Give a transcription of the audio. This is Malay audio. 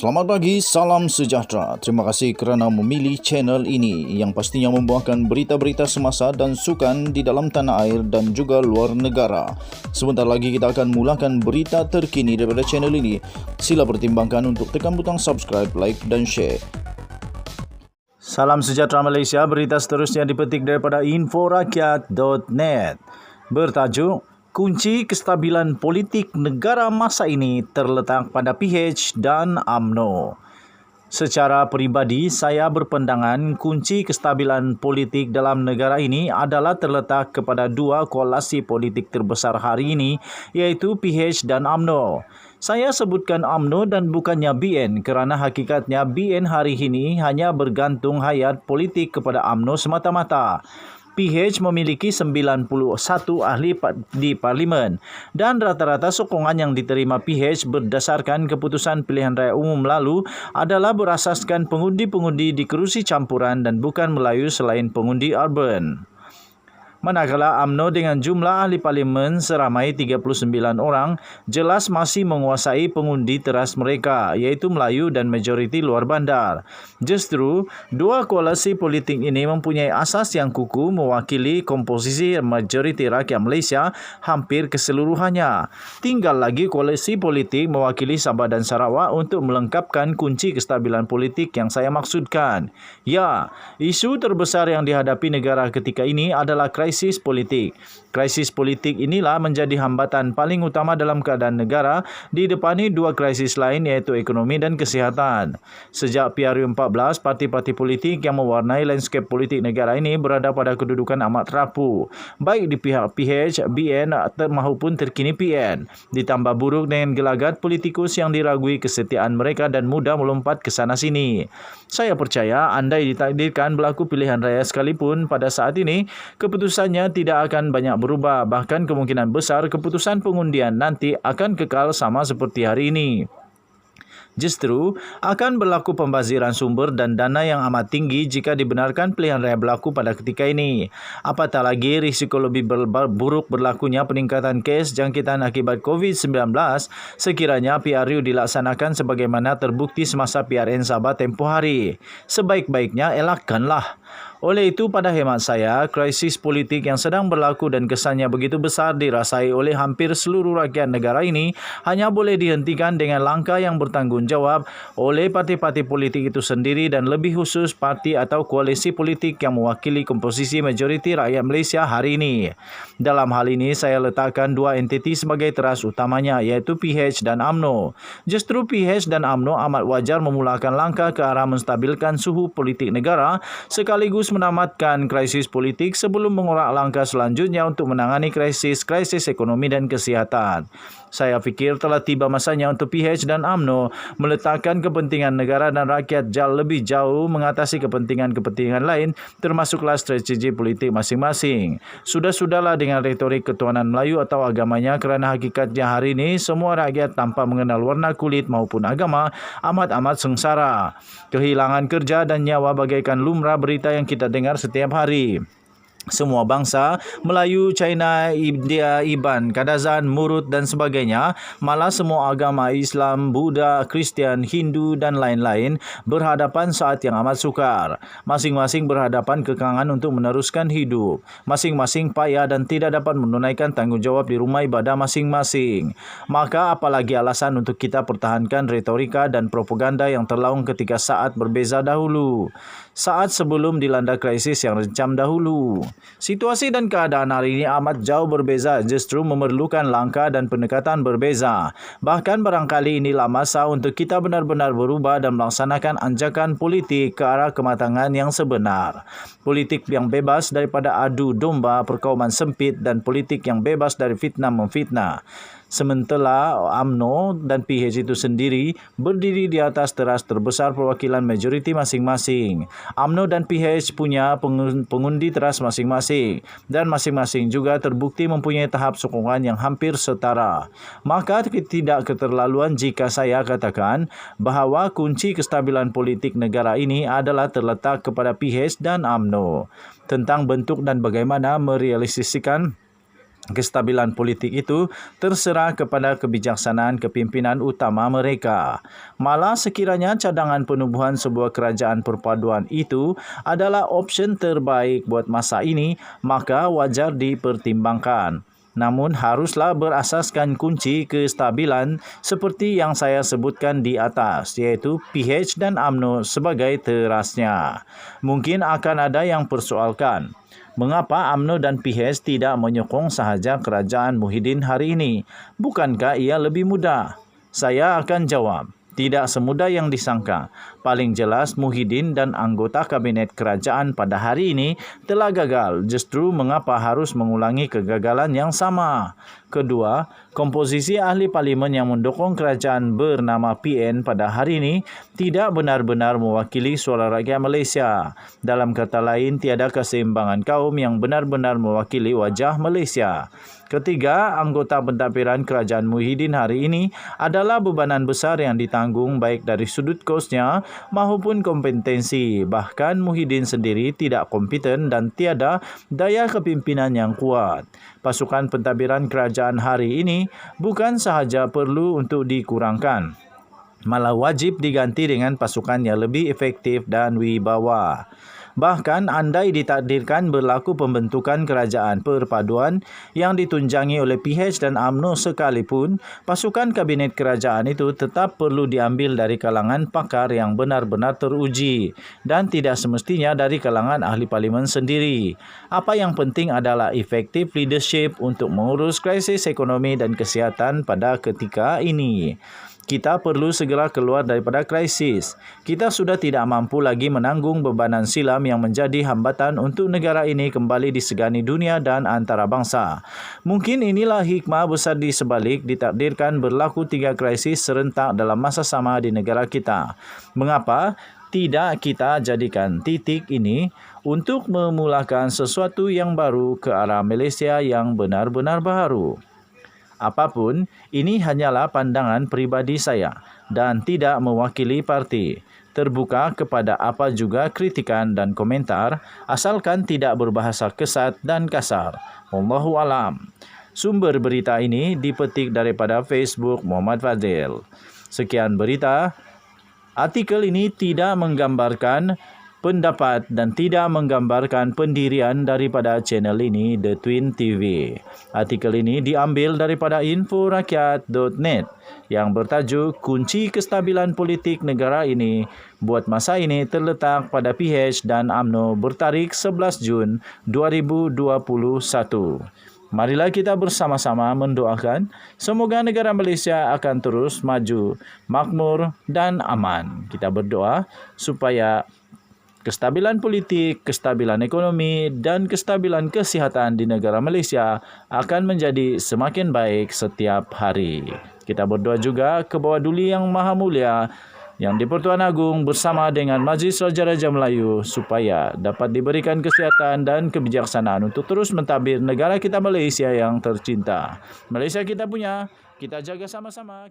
Selamat pagi, salam sejahtera. Terima kasih kerana memilih channel ini yang pastinya membawakan berita-berita semasa dan sukan di dalam tanah air dan juga luar negara. Sebentar lagi kita akan mulakan berita terkini daripada channel ini. Sila pertimbangkan untuk tekan butang subscribe, like dan share. Salam sejahtera Malaysia, berita seterusnya dipetik daripada inforakyat.net. Bertajuk, kunci kestabilan politik negara masa ini terletak pada PH dan UMNO. Secara peribadi, saya berpandangan kunci kestabilan politik dalam negara ini adalah terletak kepada dua koalisi politik terbesar hari ini, iaitu PH dan UMNO. Saya sebutkan UMNO dan bukannya BN kerana hakikatnya BN hari ini hanya bergantung hayat politik kepada UMNO semata-mata. PH memiliki 91 ahli di parlimen dan rata-rata sokongan yang diterima PH berdasarkan keputusan pilihan raya umum lalu adalah berasaskan pengundi-pengundi di kerusi campuran dan bukan Melayu selain pengundi urban. Manakala UMNO dengan jumlah ahli parlimen seramai 39 orang jelas masih menguasai pengundi teras mereka iaitu Melayu dan majoriti luar bandar. Justru, dua koalisi politik ini mempunyai asas yang kukuh mewakili komposisi majoriti rakyat Malaysia hampir keseluruhannya. Tinggal lagi koalisi politik mewakili Sabah dan Sarawak untuk melengkapkan kunci kestabilan politik yang saya maksudkan. Ya, isu terbesar yang dihadapi negara ketika ini adalah krisis politik. Krisis politik inilah menjadi hambatan paling utama dalam keadaan negara didepani dua krisis lain iaitu ekonomi dan kesihatan. Sejak PRU 14, parti-parti politik yang mewarnai landscape politik negara ini berada pada kedudukan amat rapuh, baik di pihak PH, BN maupun terkini PN. Ditambah buruk dengan gelagat politikus yang diragui kesetiaan mereka dan mudah melompat ke sana sini. Saya percaya andai ditakdirkan berlaku pilihan raya sekalipun pada saat ini, keputusannya tidak akan banyak berubah. Bahkan kemungkinan besar keputusan pengundian nanti akan kekal sama seperti hari ini. Justru akan berlaku pembaziran sumber dan dana yang amat tinggi jika dibenarkan pilihan raya berlaku pada ketika ini. Apatah lagi risiko lebih buruk berlakunya peningkatan kes jangkitan akibat COVID-19 sekiranya PRU dilaksanakan sebagaimana terbukti semasa PRN Sabah tempoh hari. Sebaik-baiknya elakkanlah. Oleh itu, pada hemat saya, krisis politik yang sedang berlaku dan kesannya begitu besar dirasai oleh hampir seluruh rakyat negara ini hanya boleh dihentikan dengan langkah yang bertanggungjawab oleh parti-parti politik itu sendiri dan lebih khusus parti atau koalisi politik yang mewakili komposisi majoriti rakyat Malaysia hari ini. Dalam hal ini, saya letakkan dua entiti sebagai teras utamanya iaitu PH dan UMNO. Justru PH dan UMNO amat wajar memulakan langkah ke arah menstabilkan suhu politik negara sekaligus menamatkan krisis politik sebelum mengorak langkah selanjutnya untuk menangani krisis ekonomi dan kesihatan. Saya fikir telah tiba masanya untuk PH dan UMNO meletakkan kepentingan negara dan rakyat lebih jauh mengatasi kepentingan-kepentingan lain termasuklah strategi politik masing-masing. Sudah-sudahlah dengan retorik ketuhanan Melayu atau agamanya kerana hakikatnya hari ini semua rakyat tanpa mengenal warna kulit maupun agama amat-amat sengsara. Kehilangan kerja dan nyawa bagaikan lumrah berita yang kita dengar setiap hari. Semua bangsa, Melayu, China, India, Iban, Kadazan, Murut dan sebagainya, malah semua agama Islam, Buddha, Kristian, Hindu dan lain-lain berhadapan saat yang amat sukar. Masing-masing berhadapan kekangan untuk meneruskan hidup. Masing-masing payah dan tidak dapat menunaikan tanggungjawab di rumah ibadah masing-masing. Maka apalagi alasan untuk kita pertahankan retorika dan propaganda yang terlaung ketika saat berbeza dahulu. Saat sebelum dilanda krisis yang rencam dahulu. Situasi dan keadaan hari ini amat jauh berbeza, justru memerlukan langkah dan pendekatan berbeza. Bahkan barangkali inilah masa untuk kita benar-benar berubah dan melaksanakan anjakan politik ke arah kematangan yang sebenar. Politik yang bebas daripada adu domba, perkauman sempit dan politik yang bebas dari fitnah-memfitnah. Sementara UMNO dan PH itu sendiri berdiri di atas teras terbesar perwakilan majoriti masing-masing. UMNO dan PH punya pengundi teras masing-masing dan masing-masing juga terbukti mempunyai tahap sokongan yang hampir setara. Maka tidak keterlaluan jika saya katakan bahawa kunci kestabilan politik negara ini adalah terletak kepada PH dan UMNO. Tentang bentuk dan bagaimana merealisasikan Kestabilan politik itu terserah kepada kebijaksanaan kepimpinan utama mereka. Malah sekiranya cadangan penubuhan sebuah kerajaan perpaduan itu adalah opsi terbaik buat masa ini, maka wajar dipertimbangkan. Namun haruslah berasaskan kunci kestabilan seperti yang saya sebutkan di atas, iaitu PH dan UMNO sebagai terasnya. Mungkin akan ada yang persoalkan, mengapa UMNO dan PH tidak menyokong sahaja kerajaan Muhyiddin hari ini? Bukankah ia lebih mudah? Saya akan jawab, tidak semudah yang disangka. Paling jelas Muhyiddin dan anggota kabinet kerajaan pada hari ini telah gagal. Justru mengapa harus mengulangi kegagalan yang sama? Kedua, komposisi ahli parlimen yang mendukung kerajaan bernama PN pada hari ini tidak benar-benar mewakili suara rakyat Malaysia. Dalam kata lain, tiada keseimbangan kaum yang benar-benar mewakili wajah Malaysia. Ketiga, anggota pentadbiran kerajaan Muhyiddin hari ini adalah bebanan besar yang ditanggung baik dari sudut kosnya maupun kompetensi. Bahkan Muhyiddin sendiri tidak kompeten dan tiada daya kepimpinan yang kuat. Pasukan pentadbiran kerajaan hari ini bukan sahaja perlu untuk dikurangkan, malah wajib diganti dengan pasukan yang lebih efektif dan wibawa. Bahkan andai ditakdirkan berlaku pembentukan kerajaan perpaduan yang ditunjangi oleh PH dan UMNO sekalipun, pasukan kabinet kerajaan itu tetap perlu diambil dari kalangan pakar yang benar-benar teruji dan tidak semestinya dari kalangan ahli parlimen sendiri. Apa yang penting adalah efektif leadership untuk mengurus krisis ekonomi dan kesihatan pada ketika ini. Kita perlu segera keluar daripada krisis. Kita sudah tidak mampu lagi menanggung bebanan silam yang menjadi hambatan untuk negara ini kembali disegani dunia dan antarabangsa. Mungkin inilah hikmah besar di sebalik ditakdirkan berlaku 3 krisis serentak dalam masa sama di negara kita. Mengapa tidak kita jadikan titik ini untuk memulakan sesuatu yang baru ke arah Malaysia yang benar-benar baru? Apapun, ini hanyalah pandangan pribadi saya dan tidak mewakili parti. Terbuka kepada apa juga kritikan dan komentar, asalkan tidak berbahasa kesat dan kasar. Wallahu alam. Sumber berita ini dipetik daripada Facebook Muhammad Fadil. Sekian berita. Artikel ini tidak menggambarkan pendapat dan tidak menggambarkan pendirian daripada channel ini, The Twin TV. Artikel ini diambil daripada inforakyat.net yang bertajuk Kunci Kestabilan Politik Negara Ini buat masa ini terletak pada PH dan UMNO bertarikh 11 Jun 2021. Marilah kita bersama-sama mendoakan semoga negara Malaysia akan terus maju, makmur dan aman. Kita berdoa supaya kestabilan politik, kestabilan ekonomi dan kestabilan kesihatan di negara Malaysia akan menjadi semakin baik setiap hari. Kita berdoa juga ke bawah Duli Yang Maha Mulia yang di-Pertuan Agong bersama dengan Majlis Raja-Raja Melayu supaya dapat diberikan kesihatan dan kebijaksanaan untuk terus mentadbir negara kita Malaysia yang tercinta. Malaysia kita punya, kita jaga sama-sama.